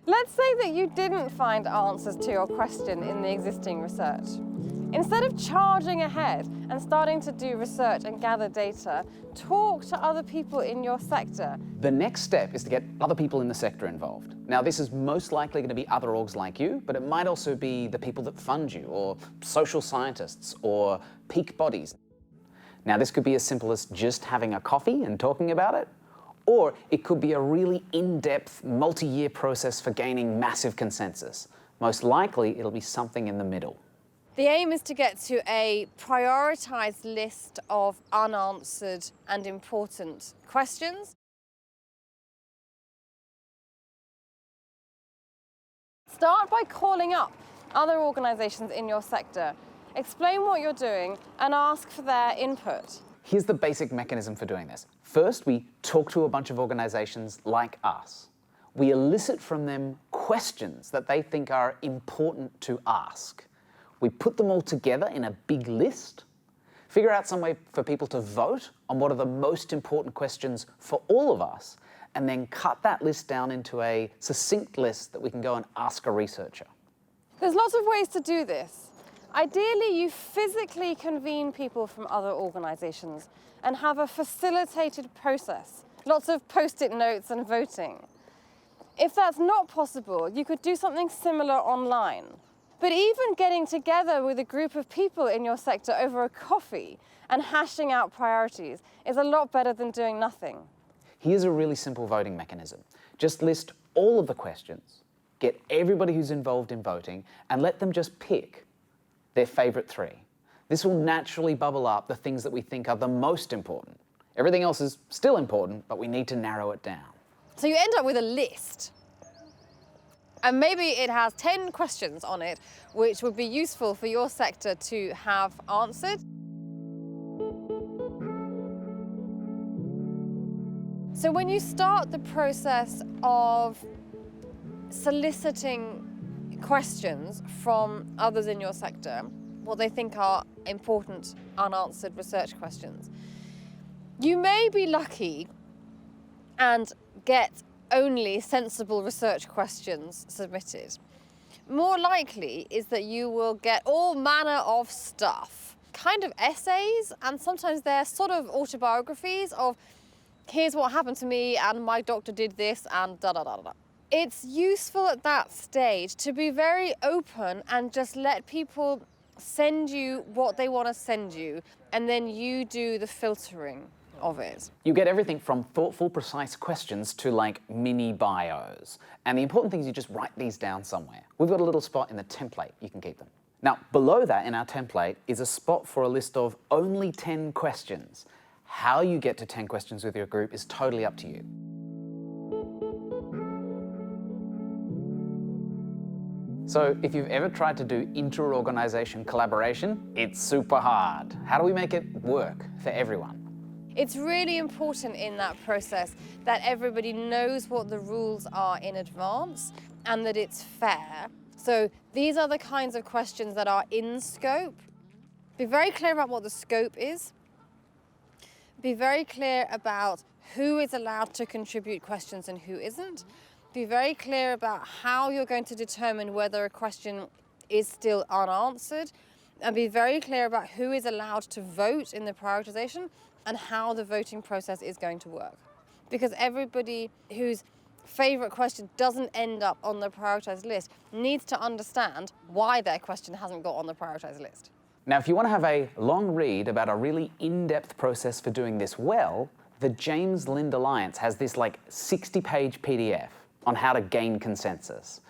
Let's say that you didn't find answers to your question in the existing research. Instead of charging ahead and starting to do research and gather data, talk to other people in your sector. The next step is to get other people in the sector involved. Now, this is most likely going to be other orgs like you, but it might also be the people that fund you, or social scientists, or peak bodies. Now, this could be as simple as just having a coffee and talking about it, or it could be a really in-depth, multi-year process for gaining massive consensus. Most likely, it'll be something in the middle. The aim is to get to a prioritized list of unanswered and important questions. Start by calling up other organizations in your sector. Explain what you're doing and ask for their input. Here's the basic mechanism for doing this. First, we talk to a bunch of organizations like us. We elicit from them questions that they think are important to ask. We put them all together in a big list, figure out some way for people to vote on what are the most important questions for all of us, and then cut that list down into a succinct list that we can go and ask a researcher. There's lots of ways to do this. Ideally, you physically convene people from other organizations and have a facilitated process, lots of post-it notes and voting. If that's not possible, you could do something similar online. But even getting together with a group of people in your sector over a coffee and hashing out priorities is a lot better than doing nothing. Here's a really simple voting mechanism. Just list all of the questions, get everybody who's involved in voting, and let them just pick their favorite three. This will naturally bubble up the things that we think are the most important. Everything else is still important, but we need to narrow it down. So you end up with a list. And maybe it has 10 questions on it, which would be useful for your sector to have answered. So when you start the process of soliciting questions from others in your sector, what they think are important unanswered research questions, you may be lucky and get only sensible research questions submitted. More likely is that you will get all manner of stuff, kind of essays, and sometimes they're sort of autobiographies of here's what happened to me and my doctor did this and da da da da. It's useful at that stage to be very open and just let people send you what they want to send you, and then you do the filtering of it. You get everything from thoughtful, precise questions to like mini bios. And the important thing is you just write these down somewhere. We've got a little spot in the template, you can keep them. Now, below that in our template is a spot for a list of only 10 questions. How you get to 10 questions with your group is totally up to you. So if you've ever tried to do inter-organization collaboration, it's super hard. How do we make it work for everyone? It's really important in that process that everybody knows what the rules are in advance and that it's fair. So these are the kinds of questions that are in scope. Be very clear about what the scope is. Be very clear about who is allowed to contribute questions and who isn't. Be very clear about how you're going to determine whether a question is still unanswered, and be very clear about who is allowed to vote in the prioritization and how the voting process is going to work. Because everybody whose favorite question doesn't end up on the prioritized list needs to understand why their question hasn't got on the prioritized list. Now, if you want to have a long read about a really in-depth process for doing this well, the James Lind Alliance has this like 60-page PDF on how to gain consensus.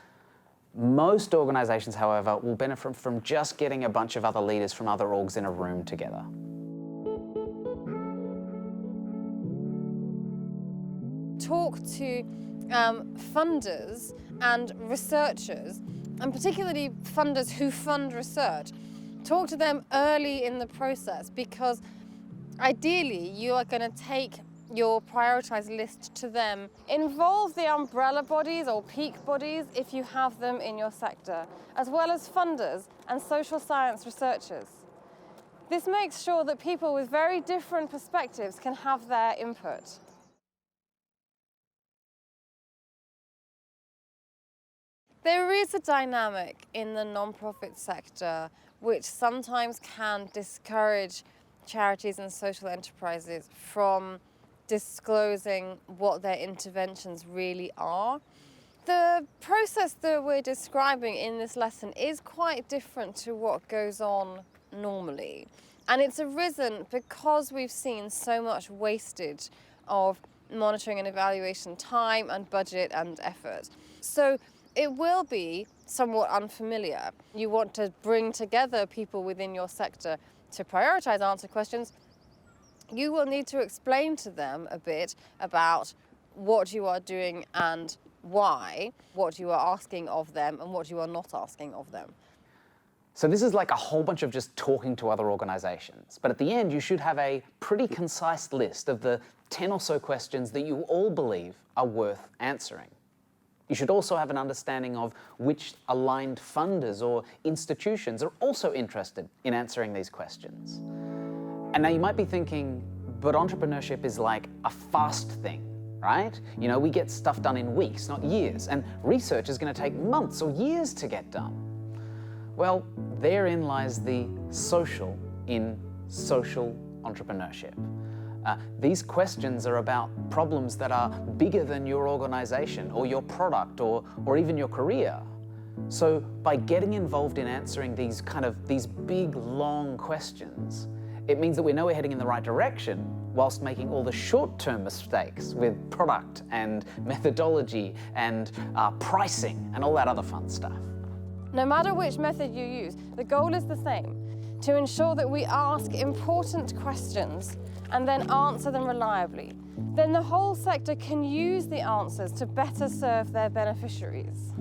Most organizations, however, will benefit from just getting a bunch of other leaders from other orgs in a room together. Talk to funders and researchers, and particularly funders who fund research. Talk to them early in the process, because ideally you are going to take your prioritized list to them. Involve the umbrella bodies or peak bodies if you have them in your sector, as well as funders and social science researchers. This makes sure that people with very different perspectives can have their input. There is a dynamic in the non-profit sector which sometimes can discourage charities and social enterprises from disclosing what their interventions really are. The process that we're describing in this lesson is quite different to what goes on normally. And it's arisen because we've seen so much wastage of monitoring and evaluation time and budget and effort. So it will be somewhat unfamiliar. You want to bring together people within your sector to prioritize answer questions. You will need to explain to them a bit about what you are doing and why, what you are asking of them and what you are not asking of them. So this is like a whole bunch of just talking to other organizations. But at the end, you should have a pretty concise list of the 10 or so questions that you all believe are worth answering. You should also have an understanding of which aligned funders or institutions are also interested in answering these questions. And now you might be thinking, but entrepreneurship is like a fast thing, right? You know, we get stuff done in weeks, not years, and research is going to take months or years to get done. Well, therein lies the social in social entrepreneurship. These questions are about problems that are bigger than your organization or your product or even your career. So by getting involved in answering these big, long questions, it means that we know we're heading in the right direction whilst making all the short-term mistakes with product and methodology and pricing and all that other fun stuff. No matter which method you use, the goal is the same: to ensure that we ask important questions and then answer them reliably. Then the whole sector can use the answers to better serve their beneficiaries.